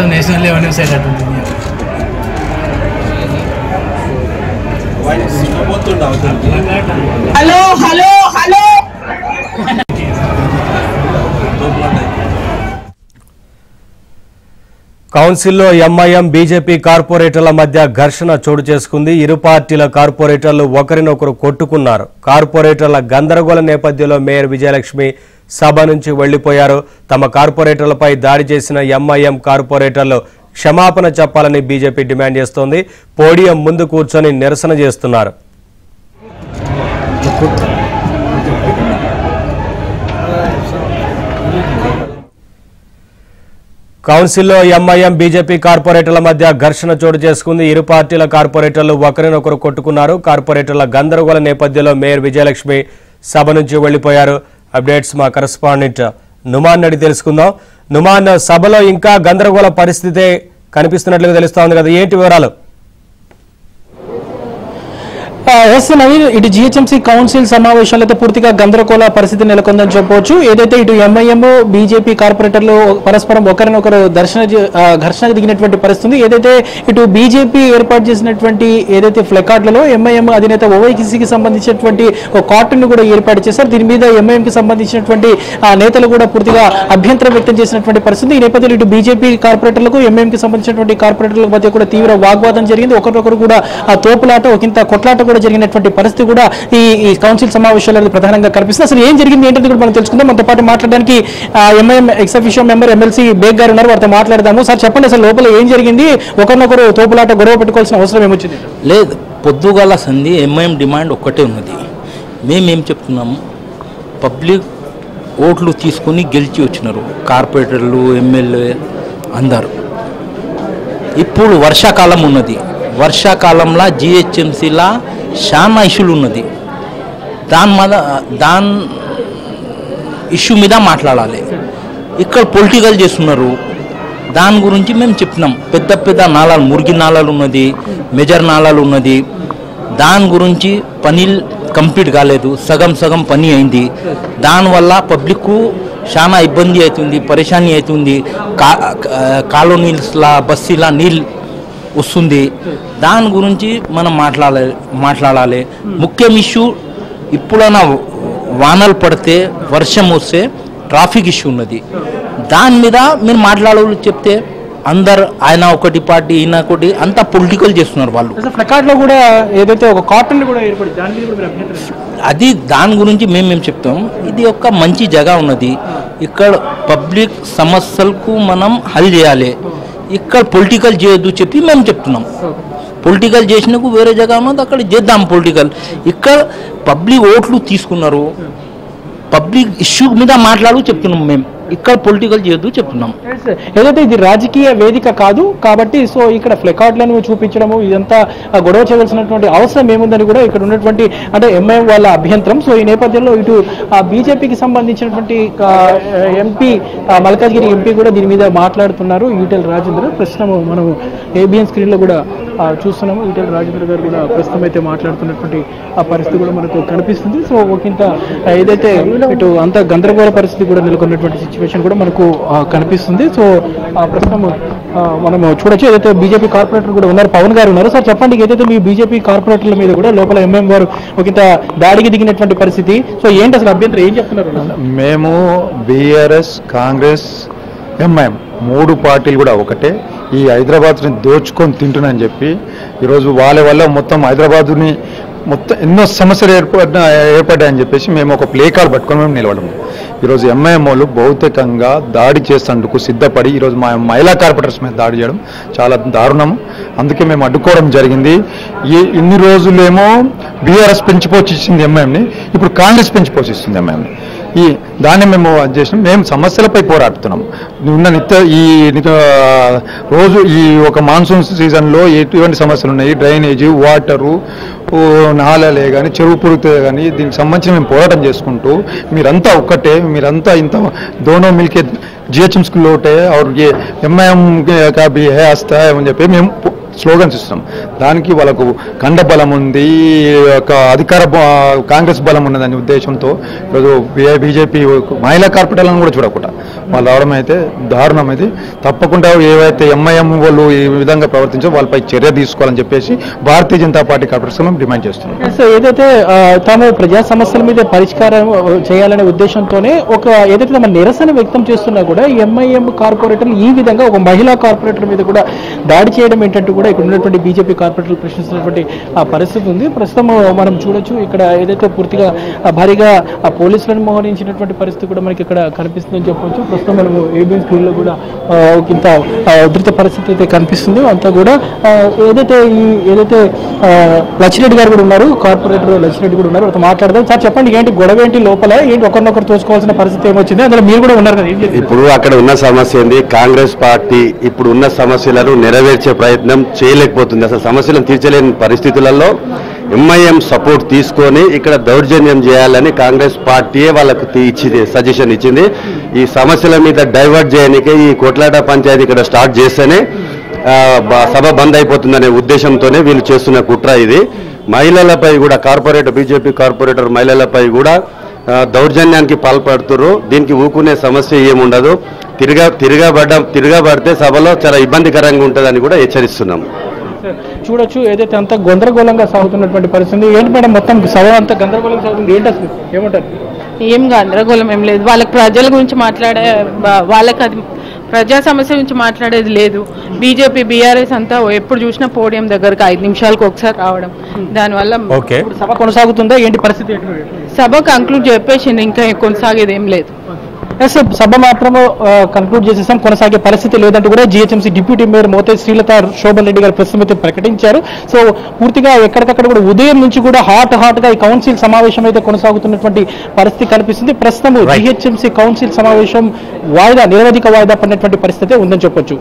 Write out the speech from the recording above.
మొత్తం national level news అయ్యేటట్టుంది. Hello hello hello కౌన్సిల్లో ఎంఐఎం బీజేపీ కార్పొరేటర్ల మధ్య ఘర్షణ చోటు చేసుకుంది. ఇరు పార్టీల కార్పొరేటర్లు ఒకరినొకరు కొట్టుకున్నారు. కార్పొరేటర్ల గందరగోళ నేపథ్యంలో మేయర్ విజయలక్ష్మి సభ నుంచి వెళ్లిపోయారు. తమ కార్పొరేటర్లపై దాడి చేసిన ఎంఐఎం కార్పొరేటర్లు క్షమాపణ చెప్పాలని బీజేపీ డిమాండ్ చేస్తోంది. పోడియం ముందు కూర్చొని నిరసన చేస్తున్నారు. కౌన్సిల్లో ఎంఐఎం బీజేపీ కార్పొరేటర్ల మధ్య ఘర్షణ చోటు చేసుకుంది. ఇరు పార్టీల కార్పొరేటర్లు ఒకరినొకరు కొట్టుకున్నారు. కార్పొరేటర్ల గందరగోళ నేపథ్యంలో మేయర్ విజయలక్ష్మి సభ నుంచి వెళ్లిపోయారు. అప్డేట్స్ మా కరెస్పాండెంట్ నుమాన్ అడిగి తెలుసుకుందాం. నుమాన్, సభలో ఇంకా గందరగోళ పరిస్థితే కనిపిస్తున్నట్లుగా తెలుస్తా ఉంది కదా, ఏంటి వివరాలు? ఎస్ నవీన్, ఇటు జిహెచ్ఎంసీ కౌన్సిల్ సమావేశాలు అయితే పూర్తిగా గందరగోళ పరిస్థితి నెలకొందని చెప్పవచ్చు. ఏదైతే ఇటు ఎంఐఎం బీజేపీ కార్పొరేటర్లు పరస్పరం ఒకరినొకరు ఘర్షణకు దిగినటువంటి పరిస్థితి. ఏదైతే ఇటు బీజేపీ ఏర్పాటు చేసినటువంటి ఏదైతే ఫ్లెకార్డులలో ఎంఐఎం అధినేత ఓవైసీకి సంబంధించినటువంటి ఒక కార్టూన్ కూడా ఏర్పాటు చేశారు. దీని మీద ఎంఐఎం కి సంబంధించినటువంటి నేతలు కూడా పూర్తిగా అభ్యంతరం వ్యక్తం చేసినటువంటి పరిస్థితి. ఈ నేపథ్యంలో ఇటు బీజేపీ కార్పొరేటర్లకు ఎంఐఎం కి సంబంధించినటువంటి కార్పొరేటర్ల మధ్య కూడా తీవ్ర వాగ్వాదం జరిగింది. ఒకరినొకరు కూడా తోపులాట ఒకంత కొట్లాట కూడా జరిగినటువంటి పరిస్థితి కూడా ఈ కౌన్సిల్ సమావేశాల్లో ప్రధానంగా కనిపిస్తుంది. అసలు ఏం జరిగింది ఏంటంటే కూడా మనం తెలుసుకుందాం. మనతో పాటు మాట్లాడడానికి MIM ex officio member MLC Baig గారు ఉన్నారు. వారితో మాట్లాడదాము. సార్ చెప్పండి, అసలు లోపల ఏం జరిగింది? ఒకరినొకరు తోపులాట గొడవ పెట్టుకోవాల్సిన అవసరం ఏమొచ్చింది? లేదు, పొద్దుగాల సంధి ఎంఐఎం డిమాండ్ ఒక్కటే ఉన్నది. మేమేం చెప్తున్నాము, పబ్లిక్ ఓట్లు తీసుకుని గెలిచి వచ్చినారు కార్పొరేటర్లు, ఎమ్మెల్యే అందరు. ఇప్పుడు వర్షాకాలం ఉన్నది. వర్షాకాలంలో జిహెచ్ఎంసీలా చాలా ఇష్యూలు ఉన్నది. దాని ఇష్యూ మీద మాట్లాడాలి. ఇక్కడ పొలిటికల్ చేస్తున్నారు. దాని గురించి మేము చెప్పినాం. పెద్ద పెద్ద నాళాలు, మురిగి నాళాలు ఉన్నది, మెజర్ నాళాలు ఉన్నది. దాని గురించి పని కంప్లీట్ కాలేదు, సగం సగం పని అయింది. దానివల్ల పబ్లిక్కు చాలా ఇబ్బంది అవుతుంది, పరేషానీ అవుతుంది. కాలనీస్లా బస్సీలా నీళ్ళు వస్తుంది. దాని గురించి మనం మాట్లాడాలి. ముఖ్యం ఇష్యూ, ఇప్పుడైనా వానలు పడితే వర్షం వస్తే ట్రాఫిక్ ఇష్యూ ఉన్నది. దాని మీద మీరు మాట్లాడాలి చెప్తే అందరు ఆయన ఒకటి పార్టీ ఈయన ఒకటి అంతా పొలిటికల్ చేస్తున్నారు వాళ్ళు. ఫ్లెకార్డ్లో కూడా ఏదైతే ఒక కార్టూన్ కూడా ఏర్పడి అది దాని గురించి మేము చెప్తాం. ఇది ఒక మంచి జగ ఉన్నది. ఇక్కడ పబ్లిక్ సమస్యలకు మనం హల్ చేయాలి. ఇక్కడ పొలిటికల్ చేయొద్దు చెప్పి మేము చెప్తున్నాం. పొలిటికల్ చేసినకు వేరే జగ ఉన్నది, అక్కడ చేద్దాం పొలిటికల్. ఇక్కడ పబ్లిక్ ఓట్లు తీసుకున్నారు, పబ్లిక్ ఇష్యూ మీద మాట్లాడు చెప్తున్నాం. మేము ఇక్కడ పొలిటికల్ చేయొద్దు చెప్తున్నాం. ఏదైతే ఇది రాజకీయ వేదిక కాదు కాబట్టి సో ఇక్కడ ఫ్లెకార్డులను చూపించడము ఇదంతా గొడవ చేయవలసినటువంటి అవసరం ఏముందని కూడా ఇక్కడ ఉన్నటువంటి అంటే ఎంఐఎం వాళ్ళ అభ్యంతరం. సో ఈ నేపథ్యంలో ఇటు బీజేపీకి సంబంధించినటువంటి ఎంపీ మల్కాజ్గిరి ఎంపీ కూడా దీని మీద మాట్లాడుతున్నారు. ఈటెల రాజేందర్. ప్రస్తుతం మనం ఏబిఎన్ స్క్రీన్లో కూడా చూస్తున్నాము. ఈటెల రాజేందర్ గారు కూడా ప్రస్తుతం అయితే మాట్లాడుతున్నటువంటి ఆ పరిస్థితి కూడా మనకు కనిపిస్తుంది. సో ఒకంత ఏదైతే ఇటు అంత గందరగోళ పరిస్థితి కూడా నెలకొన్నటువంటి సిచ్యువేషన్ కూడా మనకు కనిపిస్తుంది. సో ప్రస్తుతం మనం చూడొచ్చు. ఏదైతే బీజేపీ కార్పొరేటర్ కూడా ఉన్నారు, పవన్ గారు ఉన్నారు. సార్ చెప్పండి, ఏదైతే మీ బీజేపీ కార్పొరేటర్ల మీద కూడా లోపల ఎంఐఎం వారు ఒకంత దాడికి దిగినటువంటి పరిస్థితి, సో ఏంటి అసలు అభ్యంతరం ఏం చెప్తున్నారు? మేము బీఆర్ఎస్, కాంగ్రెస్, ఎంఐఎం మూడు పార్టీలు కూడా ఒకటే. ఈ హైదరాబాద్ని దోచుకొని తింటున్నాయని చెప్పి ఈరోజు వాళ్ళ వల్ల మొత్తం హైదరాబాదుని మొత్తం ఎన్నో సమస్యలు ఏర్పడ్డాయని చెప్పేసి మేము ఒక ప్లే కార్డ్ పట్టుకొని మేము నిలబడము. ఈరోజు ఎంఐఎం వాళ్ళు భౌతికంగా దాడి చేసేందుకు సిద్ధపడి ఈరోజు మా మహిళా కార్పొరేటర్స్ మీద దాడి చేయడం చాలా దారుణం. అందుకే మేము అడ్డుకోవడం జరిగింది. ఇన్ని రోజులేమో బీఆర్ఎస్ పెంచిపోషిస్తుంది ఎంఐఎంని, ఇప్పుడు కాంగ్రెస్ పెంచిపోషిస్తుంది ఎంఐఎంని. దాన్ని మేము చేసినాం. మేము సమస్యలపై పోరాడుతున్నాం. ఉన్న రోజు ఈ ఒక మాన్సూన్ సీజన్లో ఎటువంటి సమస్యలు ఉన్నాయి, డ్రైనేజీ, వాటరు, నాలలే కానీ, చెరువు పురుగుతే కానీ, దీనికి సంబంధించి మేము పోరాటం చేసుకుంటూ మీరంతా ఒక్కటే, మీరంతా ఇంత దోనో మిల్కే జిహెచ్ఎం స్కూల్ లోటే और ये ఎంఐఎం का भी है हस्ता है అని చెప్పి మేము స్లోగన్స్ ఇస్తున్నాం. దానికి వాళ్ళకు కండ బలం ఉంది, ఒక అధికార కాంగ్రెస్ బలం ఉన్నదనే ఉద్దేశంతో ఈరోజు బీజేపీ మహిళా కార్పొరేటర్లను కూడా చూడకుండా వాళ్ళు రావడం అయితే దారుణం. ఇది తప్పకుండా ఏవైతే ఎంఐఎం వాళ్ళు ఈ విధంగా ప్రవర్తించో వాళ్ళపై చర్య తీసుకోవాలని చెప్పేసి Bharatiya Janata party corporation demand చేస్తున్నాం. ఏదైతే తాము ప్రజా సమస్యల మీద పరిష్కారం చేయాలనే ఉద్దేశంతోనే ఏదైతే తమ నిరసన వ్యక్తం చేస్తున్నా కూడా ఎంఐఎం కార్పొరేటర్లు ఈ విధంగా ఒక మహిళా కార్పొరేటర్ మీద కూడా దాడి చేయడం ఏంటంటూ కూడా ఇక్కడ ఉన్నటువంటి బీజేపీ కార్పొరేటర్లు ప్రశ్నిస్తున్నటువంటి పరిస్థితి ఉంది. ప్రస్తుతం మనం చూడొచ్చు ఇక్కడ ఏదైతే పూర్తిగా భారీగా పోలీసులను మోహరించినటువంటి పరిస్థితి కూడా మనకి ఇక్కడ కనిపిస్తుందని చెప్పవచ్చు. ప్రస్తుతం మనం ఏబిఎన్ స్కూల్లో కూడా ఇంత ఉధృత పరిస్థితి అయితే కనిపిస్తుంది. అంతా కూడా ఏదైతే లచ్చిరెడ్డి గారు కూడా ఉన్నారు, కార్పొరేటర్ లచ్చిరెడ్డి కూడా ఉన్నారు, వాళ్ళతో మాట్లాడదాం. సార్ చెప్పండి, ఏంటి గొడవ ఏంటి, లోపల ఏంటి ఒకరినొకరు తోచుకోవాల్సిన పరిస్థితి ఏమొచ్చింది, అందులో మీరు కూడా ఉన్నారు కదా? ఇప్పుడు అక్కడ ఉన్న సమస్య ఏంది, కాంగ్రెస్ పార్టీ ఇప్పుడు ఉన్న సమస్యలను నెరవేర్చే ప్రయత్నం చేయలేకపోతుంది. అసలు సమస్యలను తీర్చలేని పరిస్థితులలో ఎంఐఎం సపోర్ట్ తీసుకొని ఇక్కడ దౌర్జన్యం చేయాలని కాంగ్రెస్ పార్టీయే వాళ్ళకు సజెషన్ ఇచ్చింది. ఈ సమస్యల మీద డైవర్ట్ చేయడానికే ఈ కొట్లాట పంచాయతీ ఇక్కడ స్టార్ట్ చేస్తేనే సభ బంద్ అయిపోతుందనే ఉద్దేశంతోనే వీళ్ళు చేస్తున్న కుట్ర ఇది. మహిళలపై కూడా బీజేపీ కార్పొరేటర్ మహిళలపై కూడా దౌర్జన్యానికి పాల్పడుతున్నారు. దీనికి ఊకునే సమస్య ఏముండదు. తిరగబడితే సభలో చాలా ఇబ్బందికరంగా ఉంటుందని కూడా హెచ్చరిస్తున్నాం. చూడొచ్చు ఏదైతే అంతా గందరగోళంగా సాగుతున్నటువంటి పరిస్థితి. ఏంటి మేడం, మొత్తం సభ అంతా గందరగోళంగా సాగుతుంది, ఏంటి అసలు ఏమంటారు? ఏం గందరగోళం ఏం లేదు. వాళ్ళకి ప్రజల గురించి వాళ్ళకి అది ప్రజా సమస్య గురించి మాట్లాడేది లేదు. బీజేపీ బీఆర్ఎస్ అంతా ఎప్పుడు చూసినా పోడియం దగ్గరకు 5 నిమిషాలకు ఒకసారి రావడం, దానివల్ల సభ కొనసాగుతుందా ఏంటి పరిస్థితి? సభ కంక్లూడ్ చెప్పేసింది, ఇంకా కొనసాగేది ఏం లేదు. సభ మాత్రము కంక్లూడ్ చేసేసాం, కొనసాగే పరిస్థితి లేదంటూ కూడా GHMC deputy mayor Mothe Srilatha Shobhan Reddy గారు ప్రస్తుతం అయితే ప్రకటించారు. సో పూర్తిగా ఎక్కడికక్కడ కూడా ఉదయం నుంచి కూడా హాట్ గా ఈ కౌన్సిల్ సమావేశం అయితే కొనసాగుతున్నటువంటి పరిస్థితి కనిపిస్తుంది. ప్రస్తుతం జీహెచ్ఎంసీ కౌన్సిల్ సమావేశం నిరవధిక వాయిదా పడినటువంటి పరిస్థితి ఉందని చెప్పొచ్చు.